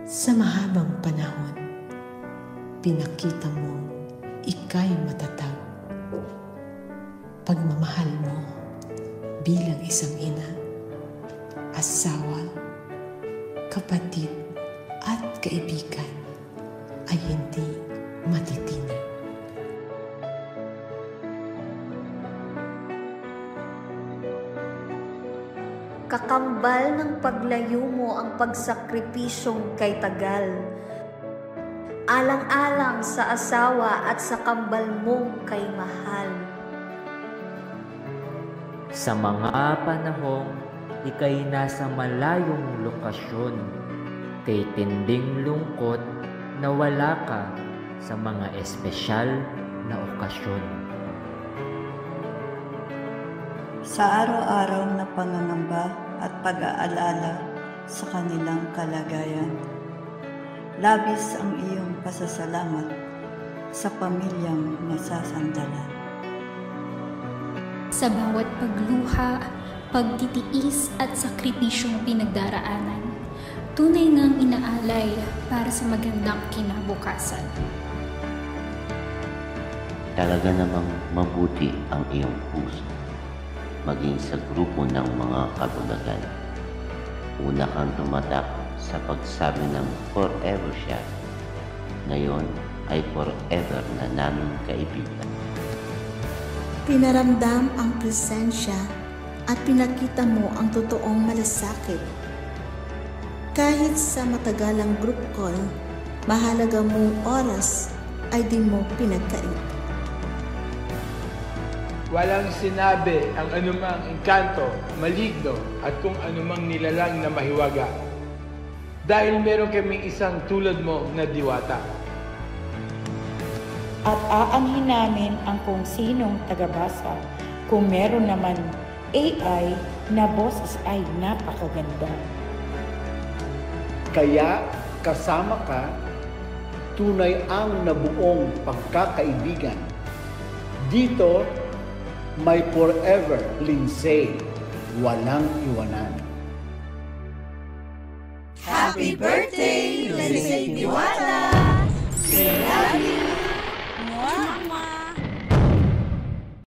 Sa mahabang panahon, pinakita mo ika'y matatag. Pagmamahal mo bilang isang ina, asawa, kapatid at kaibigan ay hindi matitinag. Kakambal ng paglayo mo ang pagsakripisyong kay tagal. Alang-alang sa asawa at sa kambal mong kay mahal. Sa mga panahong ika'y nasa malayong lokasyon, kay tinding lungkot na wala ka sa mga espesyal na okasyon. Sa araw-araw na pangangamba at pag-aalala sa kanilang kalagayan, labis ang iyong pasasalamat sa pamilyang nasasandalan. Sa bawat pagluha, pagtitiis at sakripisyong pinagdaraanan, tunay ngang inaalay para sa magandang kinabukasan. Talaga namang mabuti ang iyong puso, maging sa grupo ng mga kabulagan. Una kang tumatak sa pagsabi ng forever siya. Ngayon ay forever na naming kaibigan. Pinaramdam ang presensya at pinakita mo ang totoong malasakit. Kahit sa matagalang group call, mahalaga mong oras ay di mo pinagkait. Walang sinabi ang anumang engkanto, maligno at kung anumang nilalang na mahiwaga. Dahil meron kaming isang tulad mo na diwata. At aanhin namin ang kung sinong tagabasa kung meron naman AI na boses ay napakaganda. Kaya kasama ka, tunay ang nabuong pagkakaibigan. Dito, may forever Lindsay, walang iwanan. Happy birthday, Lindsay Diwata! We love you!